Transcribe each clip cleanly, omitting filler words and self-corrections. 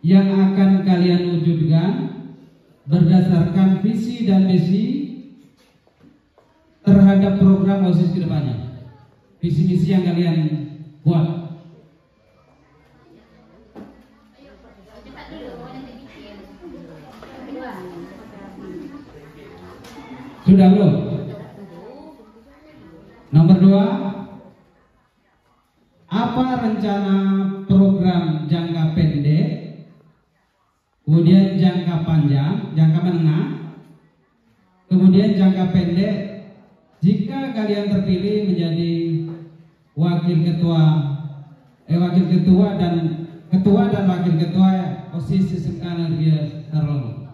yang akan kalian wujudkan berdasarkan visi dan misi terhadap program OSIS ke depannya. Visi misi yang kalian buat. Sudah belum? Nomor 2, apa rencana program jangka pendek, kemudian jangka panjang, jangka menengah, kemudian jangka pendek jika kalian terpilih menjadi wakil ketua dan wakil ketua OSIS SMK Negeri Sarlono.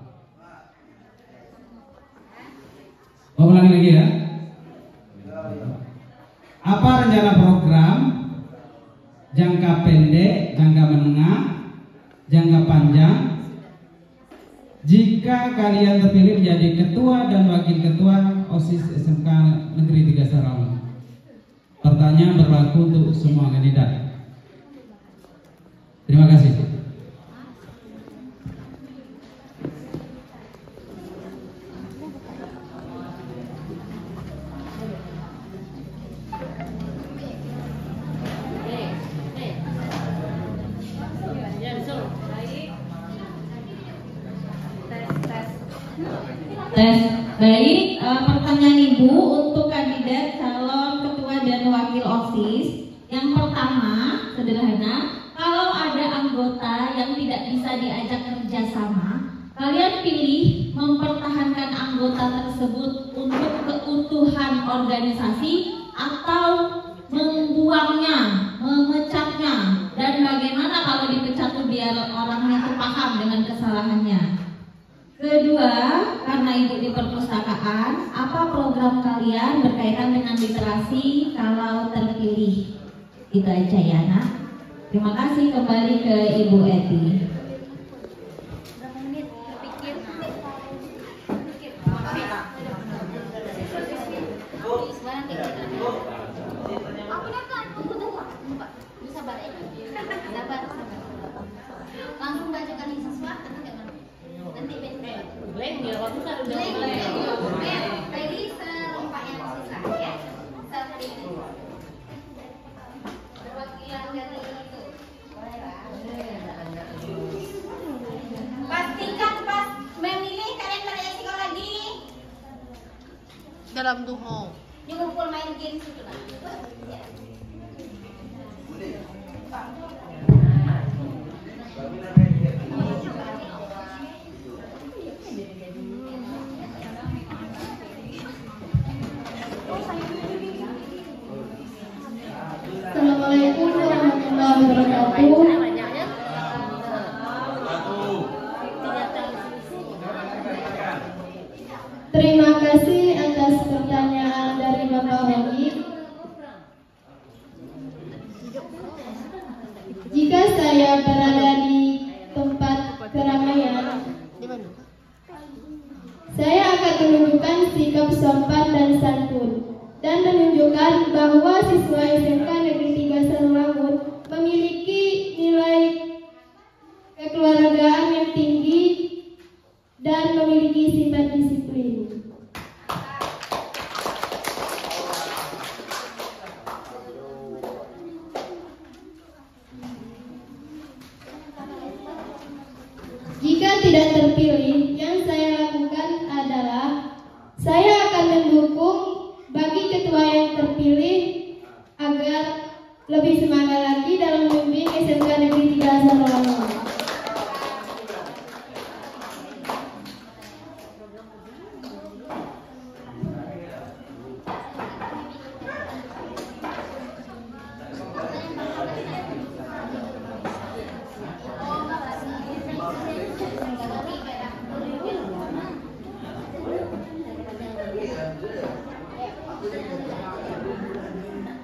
Mau ulangi lagi ya. Apa rencana program jangka pendek, jangka menengah, jangka panjang jika kalian terpilih menjadi ketua dan wakil ketua OSIS SMK Negeri 3 Sarawak? Pertanyaan berlaku untuk semua kandidat. Terima kasih. Baik, pertanyaan Ibu untuk kandidat calon ketua dan wakil OSIS. Yang pertama, sederhana, kalau ada anggota yang tidak bisa diajak kerjasama, kalian pilih mempertahankan anggota tersebut untuk keutuhan organisasi atau membuangnya, memecatnya, dan bagaimana kalau dipecat tuh biar orangnya tuh paham dengan kesalahannya. Kedua, karena Ibu di perpustakaan, apa program kalian berkaitan dengan literasi kalau terpilih? Itu aja ya, Nak. Terima kasih, kembali ke Ibu Eti. Langsung bacakan sesuatu nanti Blank ya, waktu kan udah tadi serempak yang sisa ya. Seperti ini. Perwakilan dari itu. Pastikan pas memilih kalian pada psikologi. Dalam duho. Ngumpul main game situ lah. Assalamualaikum warahmatullahi wabarakatuh. Terima kasih atas pertanyaan dari Bapak Hogi. Jika saya berada di tempat keramaian, saya akan menunjukkan sikap sopan dan santun dan menunjukkan bahwa siswa SMK Negeri 3 Sarawak memiliki nilai kekeluargaan yang tinggi dan memiliki sifat disiplin. Jika tidak terpilih, yang saya lakukan adalah saya akan mendukung bagi ketua yang terpilih agar lebih semangat lagi dalam memimpin SMK Negeri 3 Sarawak.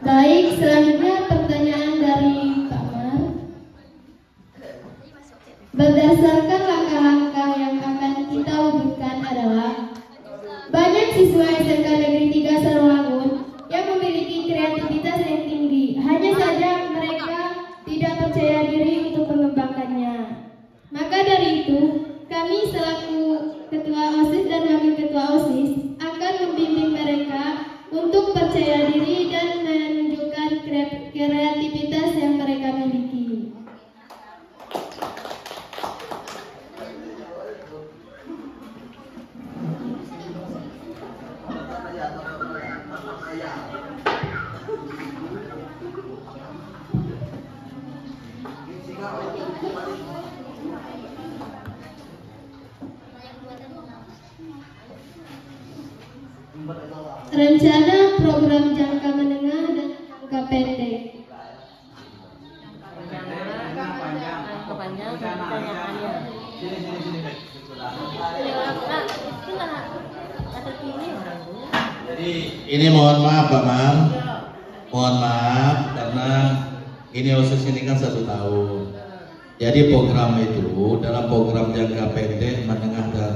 Baik, selanjutnya pertanyaan dari Pak Mar. Berdasarkan langkah-langkah yang akan kita wujudkan adalah banyak siswa SMK Negeri 3 Sarawak yang memiliki kreativitas yang tinggi. Hanya saja mereka tidak percaya diri untuk mengembangkannya. Maka Kami selaku Ketua OSIS dan Wakil Ketua OSIS akan membimbing mereka untuk percaya diri dan menunjukkan kreativitas yang mereka miliki. Rencana program jangka menengah dan jangka pendek. Jadi ini mohon maaf Pak Mar, mohon maaf karena ini OSIS ini kan 1 tahun. Jadi program itu dalam program jangka pendek, menengah dan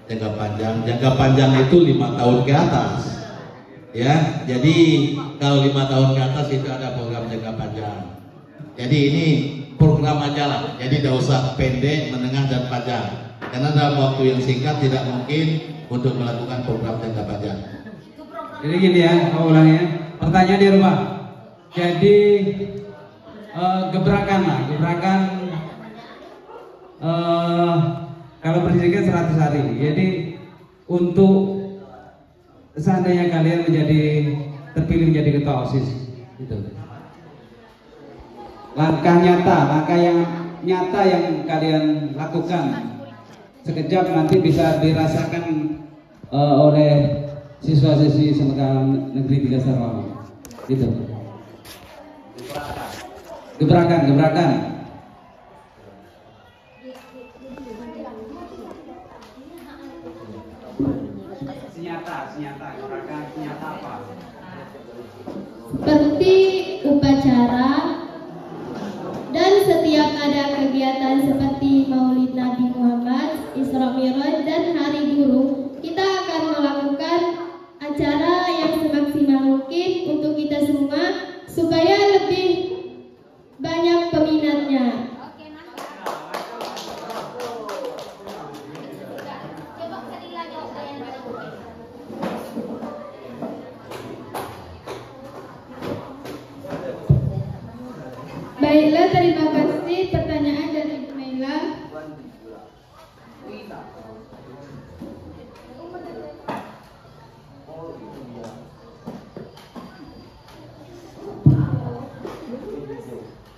jangka panjang. Jangka panjang itu 5 tahun ke atas. Ya, jadi kalau 5 tahun ke atas itu ada program jangka panjang. Jadi ini program aja lah. Jadi tidak usah pendek, menengah dan panjang. Karena dalam waktu yang singkat tidak mungkin untuk melakukan program jangka panjang. Jadi gini ya, aku ulang ya. Pertanyaan di rumah. Jadi gebrakan lah, gebrakan kalau pendidikan 100 hari. Jadi untuk seandainya kalian terpilih menjadi ketua OSIS, gitu. Langkah yang nyata yang kalian lakukan sekejap nanti bisa dirasakan oleh siswa-siswi SMK Negeri 3 Sarawak, gitu. Gebrakan. Senyata, gebrakan senyata apa? Seperti upacara dan setiap ada kegiatan seperti Maulid Nabi Muhammad, Isra Mi'raj dan Hari Guru, kita akan melakukan acara yang semaksimal mungkin untuk kita semua supaya lebih banyak peminatnya. Baiklah, terima kasih pertanyaan dari Ibu Mela.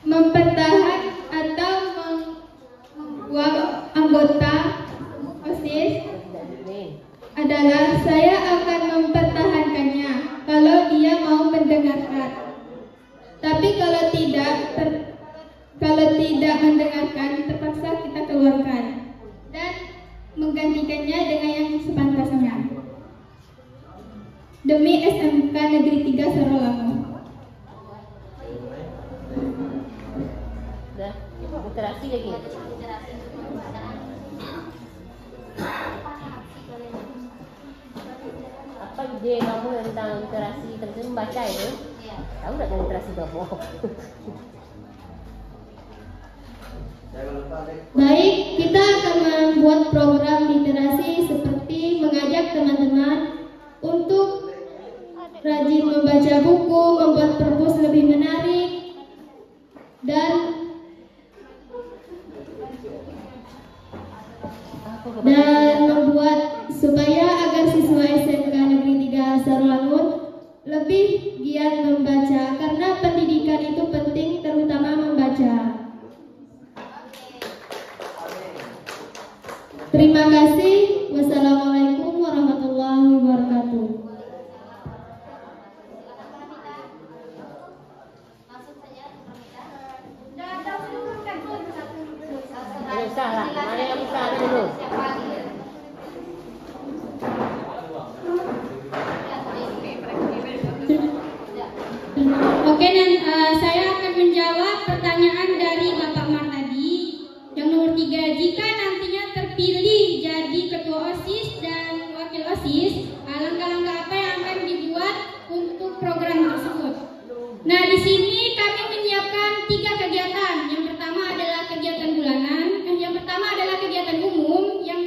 Mempertahankan atau membuat anggota OSIS adalah saya akan mempertahankannya kalau dia mau mendengarkan. Tapi kalau tidak mendengarkan, terpaksa kita keluarkan dan menggantikannya dengan yang sepantasnya. Demi SMK Negeri 3 Sarawak. Udah, literasi lagi. Apa ide kamu tentang literasi terus membaca itu? Tahu nggak literasi itu apa? Baik, kita akan membuat program literasi seperti mengajak teman-teman untuk rajin membaca buku, membuat perpus lebih menarik, dan membuat supaya agar siswa SMK Negeri 3 Sarawak lebih giat membaca, karena pendidikan itu penting, terutama membaca. Terima kasih. Wassalamualaikum warahmatullahi wabarakatuh. Salah, mana yang salah dulu? Oke, dan saya akan menjawab pertanyaan dari Bapak Mar tadi. Yang nomor 3, jika nantinya terpilih jadi ketua OSIS dan wakil OSIS, langkah-langkah apa yang akan dibuat untuk program tersebut? Nah, di sini kami menyiapkan 3 kegiatan. Yang pertama adalah kegiatan bulanan, yang pertama adalah kegiatan umum, yang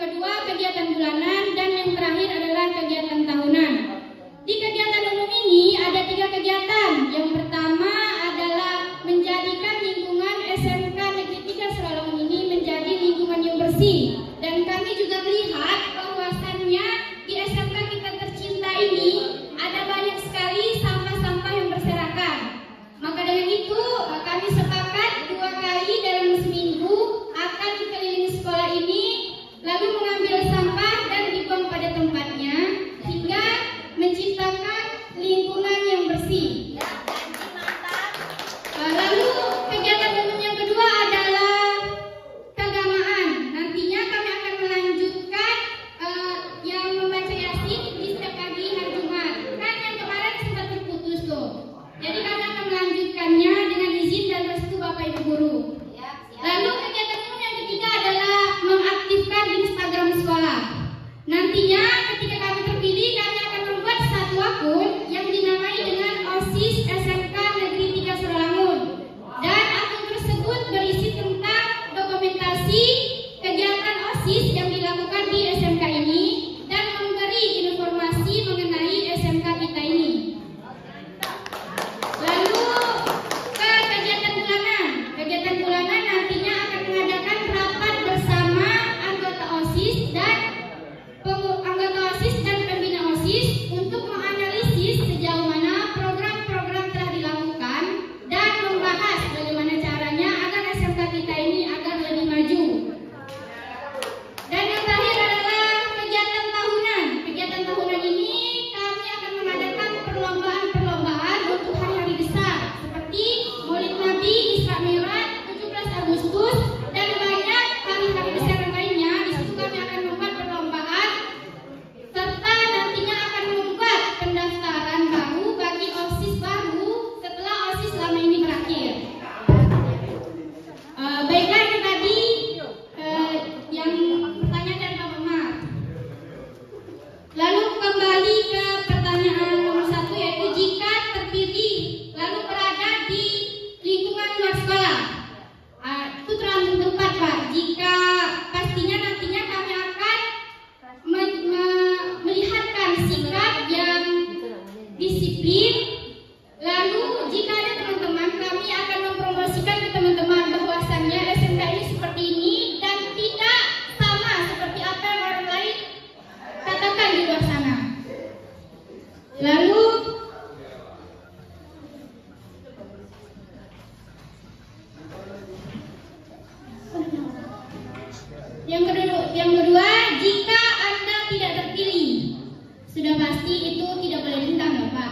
Yang kedua, jika Anda tidak terpilih, sudah pasti itu tidak boleh dendam ya Pak.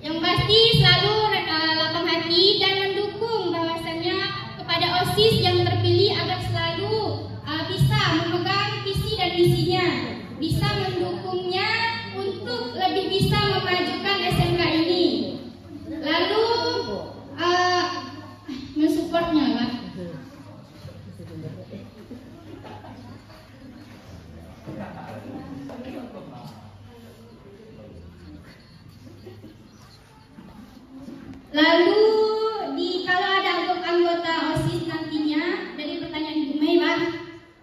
Yang pasti selalu lapang hati dan mendukung bahwasannya kepada OSIS yang terpilih agar selalu bisa memegang visi dan misinya, bisa mendukungnya untuk lebih bisa memajukan SMK ini, lalu mensupportnya Pak. Lalu kalau ada anggota OSIS nantinya, dari pertanyaan Ibu Mei Pak,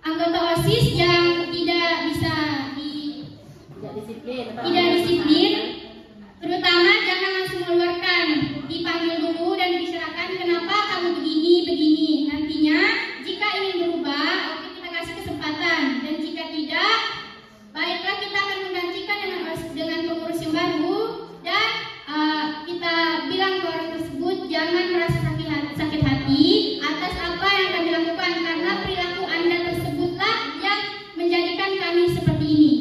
anggota OSIS yang tidak bisa tidak disiplin, terutama jangan langsung mengeluarkan, dipanggil dulu dan dibicarakan kenapa kamu begini. Nantinya jika ingin berubah, oke, kita kasih kesempatan, dan jika tidak, baiklah kita akan menggantikan dengan pengurus yang baru, dan kita bilang ke orang tersebut jangan merasa sakit hati atas apa yang kami lakukan, karena perilaku Anda tersebutlah yang menjadikan kami seperti ini.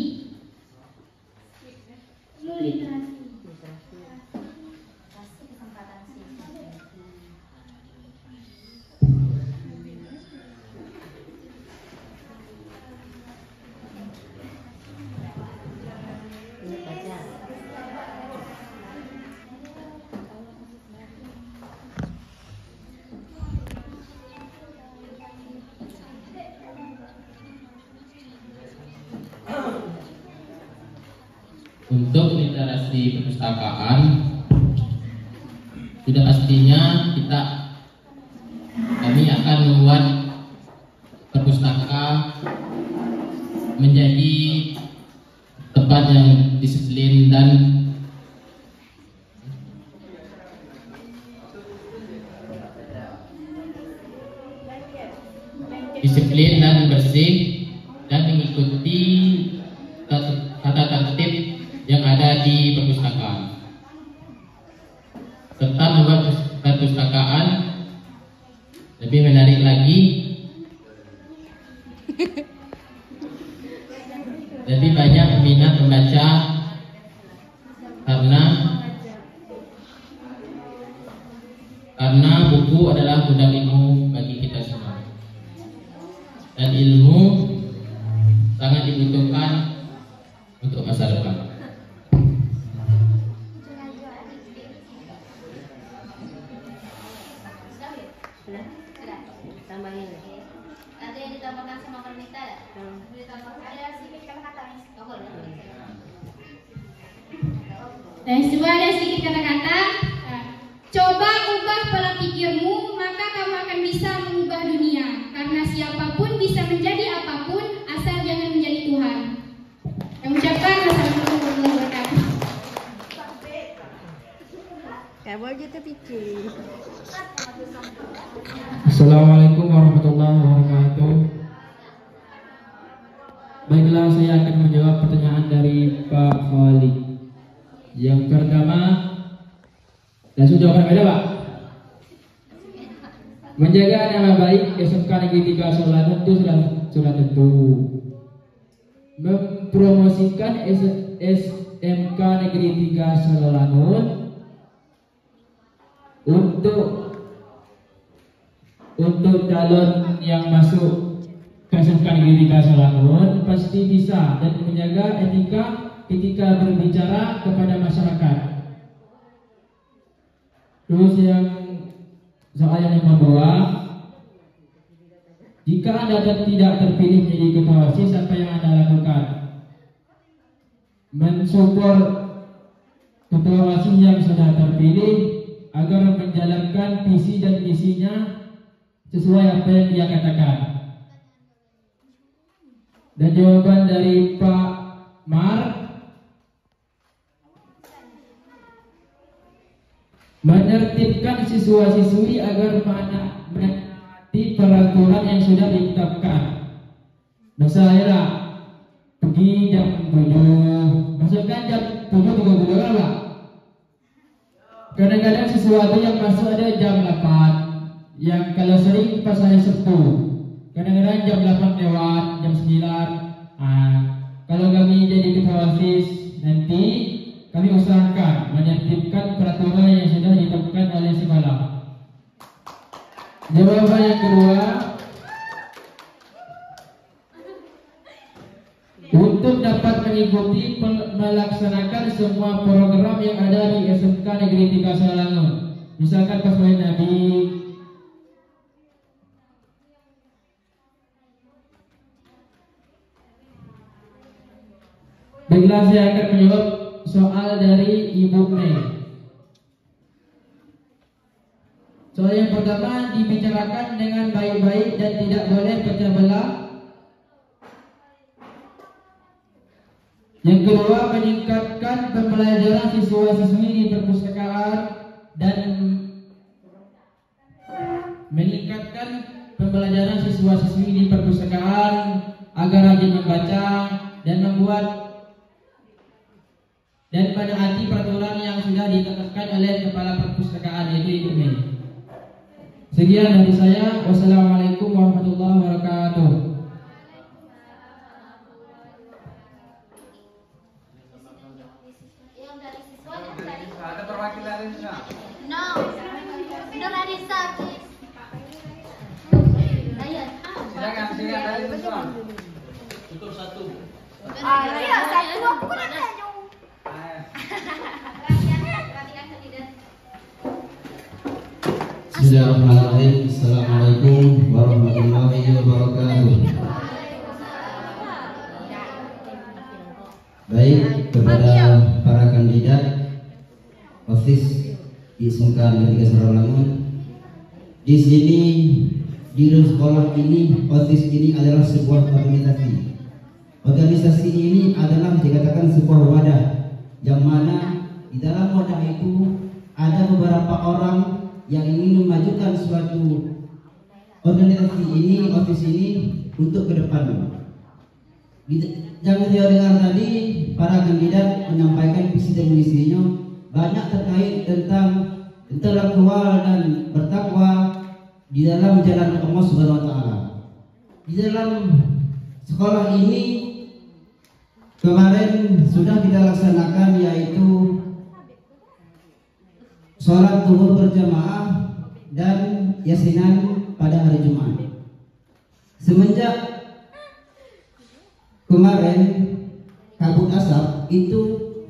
Untuk literasi perpustakaan, sudah pastinya kami akan membuat perpustakaan menjadi tempat yang disiplin dan bersih, dan mengikuti tata tertib yang ada di perpustakaan, serta membuat perpustakaan lebih menarik lagi, lebih banyak minat membaca, karena buku adalah gudang ilmu bagi kita semua, dan ilmu sangat dibutuhkan untuk masa depan. Ada yang ditambahkan sama Pernita ya? Ada sedikit kata-kata nih. Dan coba ada sedikit kata-kata. Coba ubah pola pikirmu, maka kamu akan bisa mengubah dunia. Karena siapapun bisa menjadi apapun, asal jangan menjadi Tuhan. Yang ucapkan wassalamualaikum warahmatullahi wabarakatuh. Assalamualaikum warahmatullahi wabarakatuh. Baiklah, saya akan menjawab pertanyaan dari Pak Khalid. Yang pertama, langsung jawaban beda Pak. Menjaga nama baik SMK Negeri 3 Solanun itu sudah tentu. Mempromosikan SMK Negeri 3 Solanun untuk calon yang masuk ke SMK Negeri 3 Solanun pasti bisa, dan menjaga etika ketika berbicara kepada masyarakat. Terus yang soal yang kedua, jika Anda tidak terpilih menjadi ketua OSIS, apa yang Anda lakukan? Mensupport ketua OSIS yang sudah terpilih agar menjalankan visi dan misinya sesuai apa yang dia katakan. Dan jawaban dari Pak Mar, menertibkan siswa-siswi agar menaati peraturan yang sudah ditetapkan. Misalnya pergi jam 7, masukkan jam 7.30 lah. Kadang-kadang sesuatu yang masuk ada jam 8, yang kalau sering pas hari Sabtu. Kadang-kadang jam 8 lewat, jam 9. Kalau kami jadi ketua OSIS, nanti kami usahakan menertibkan peraturan yang sudah ditetapkan oleh sekolah. Jawaban yang kedua, untuk dapat mengikuti melaksanakan semua program yang ada di SMK Negeri 3 Salangun, misalkan Pasmai Nabi, baiklah, saya akan menjawab soal dari Ibu Mei. Soal yang pertama, dibicarakan dengan baik-baik dan tidak boleh pecah belah. Yang kedua, meningkatkan pembelajaran siswa-siswi di perpustakaan dan meningkatkan pembelajaran siswa-siswi di perpustakaan agar rajin membaca dan membuat dan menaati peraturan yang sudah ditetapkan oleh kepala perpustakaan, yaitu Ibu Mei. Sekian dari saya. Wassalamualaikum warahmatullahi wabarakatuh. Yang dari siswa dan dari Ada perwakilan Indonesia. No, Indonesia. Ayat. Silakan dari siswa. Cukup satu. Iya, satu aku kan ada. Perhatikan kandidat. Bismillahirrahmanirrahim. Assalamualaikum warahmatullahi wabarakatuh. Baik, kepada para kandidat OSIS di SMK Negeri 3 Salangun, di sini di sekolah ini OSIS ini adalah sebuah organisasi. Organisasi ini adalah dikatakan sebuah wadah, yang mana di dalam wadah itu ada beberapa orang yang ingin memajukan suatu organisasi ini, OSIS ini untuk ke depan. Yang saya dengar tadi, para kandidat menyampaikan visi dan misinya banyak terkait tentang intelektual dan bertakwa di dalam jalan Allah Subhanahu wa taala. Di dalam sekolah ini kemarin sudah kita laksanakan, yaitu sholat zuhur berjamaah dan yasinan pada hari Jumat. Semenjak kemarin kabut asap itu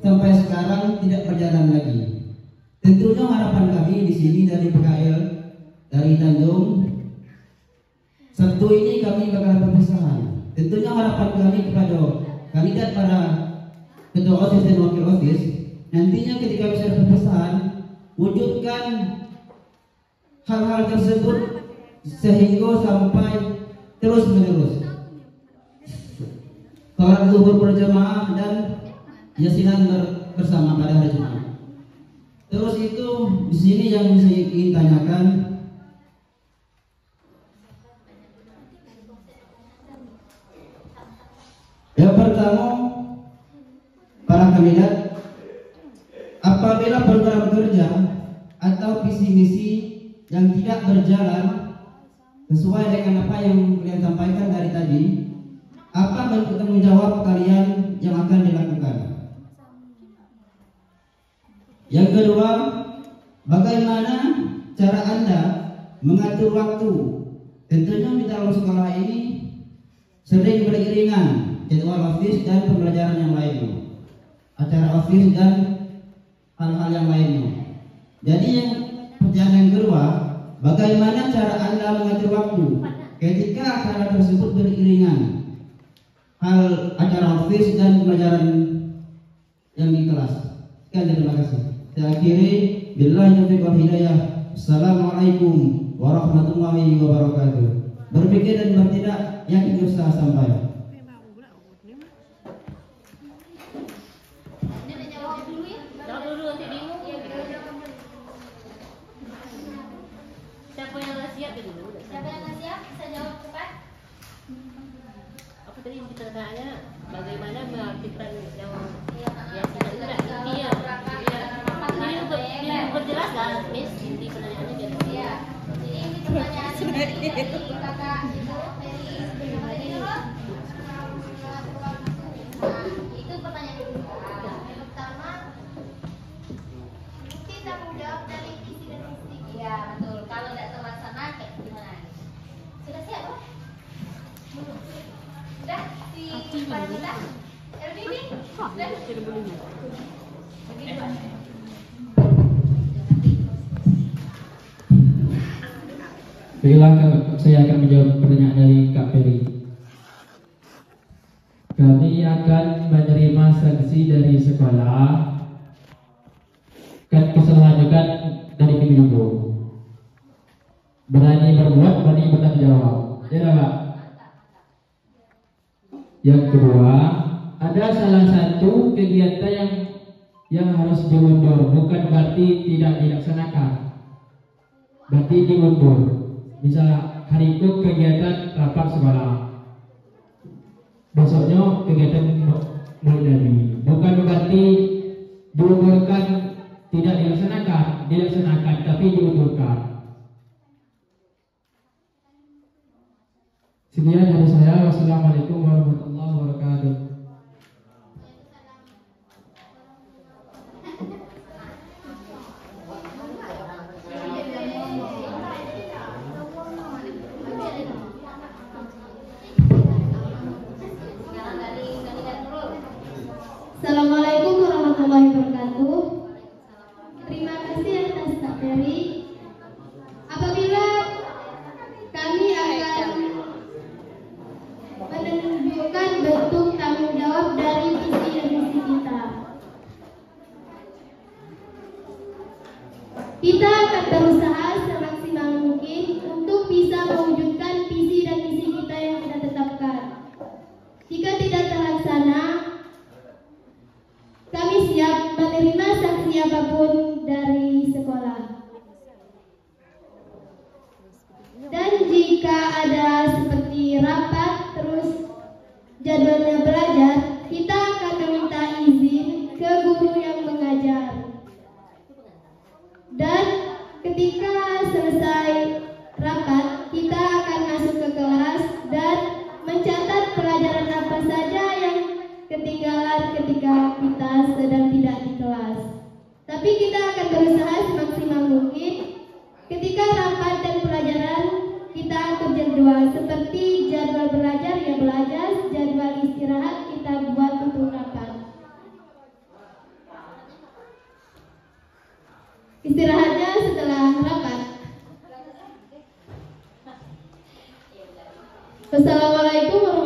sampai sekarang tidak berjalan lagi. Tentunya harapan kami di sini dari PKL dari Tanjung, Sabtu ini kami bakal perpisahan. Tentunya harapan kami kepada kandidat para ketua OSIS dan wakil OSIS, nantinya ketika bisa perpisahan, wujudkan hal-hal tersebut sehingga sampai terus menerus. Sholat zuhur berjamaah dan yasinan bersama pada hari Jumat. Terus itu di sini yang saya ingin tanyakan, yang pertama, para kandidat, apabila program kerja atau visi misi yang tidak berjalan sesuai dengan apa yang kalian sampaikan dari tadi, apa bentuk tanggung jawab kalian yang akan dilakukan? Yang kedua, bagaimana cara Anda mengatur waktu? Tentunya di dalam sekolah ini sering beriringan jadwal OSIS dan pembelajaran yang lainnya, acara OSIS dan hal-hal yang lainnya. Jadi yang pertanyaan yang kedua, bagaimana cara Anda mengatur waktu ketika acara tersebut beriringan, hal acara OSIS dan pembelajaran yang di kelas? Sekian, terima kasih. Saya akhiri, billahi taufiq wal hidayah. Assalamualaikum warahmatullahi wabarakatuh. Berpikir dan bertindak yang berusaha sampai. Siapa yang nggak siap dulu? Siapa yang nggak siap bisa jawab cepat. Apa tadi kita tanya bagaimana mengaktifkan yang Iya, tidak iya ini berjelas kan Miss, inti pertanyaannya gitu. Iya. Jadi ini pertanyaan dari kakak itu dari Farmita, Elvini, dan Baiklah, saya akan menjawab pertanyaan dari Kak Peri. Kami akan menerima sanksi dari sekolah kan kesalahan juga dari ibu. Berani berbuat, berani bertanggung jawab. Ya, Pak. Yang kedua, ada salah satu kegiatan yang harus diundur, bukan berarti tidak dilaksanakan. Berarti diundur. Misal hari itu kegiatan rapat sekolah, besoknya kegiatan mulai, bukan berarti diundurkan, tidak dilaksanakan, tapi diundurkan. Sekian dari saya. Wassalamualaikum warahmatullahi wabarakatuh. Assalamualaikum warahmatullahi wabarakatuh. Terima kasih atas Kak Peri. Apabila kami akan menunjukkan bentuk tanggung jawab dari visi dan misi kita. Kita akan berusaha semaksimal mungkin untuk bisa mewujudkan visi dan misi kita yang kita tetapkan. Jika tidak terlaksana, kami siap menerima sanksi apapun dari sekolah. Dan jika ada seperti rapat terus jadwalnya belajar, kita akan meminta izin ke guru yang mengajar. Dan ketika selesai rapat, kita akan masuk ke kelas dan mencatat pelajaran apa saja yang ketinggalan ketika kita sedang tidak di kelas. Tapi kita akan berusaha semaksimal mungkin ketika rapat dan pelajaran kita atur jadwal, seperti jadwal belajar ya belajar, jadwal istirahat kita buat untuk rapat. Istirahatnya setelah rapat. Wassalamualaikum warahmatullahi wabarakatuh.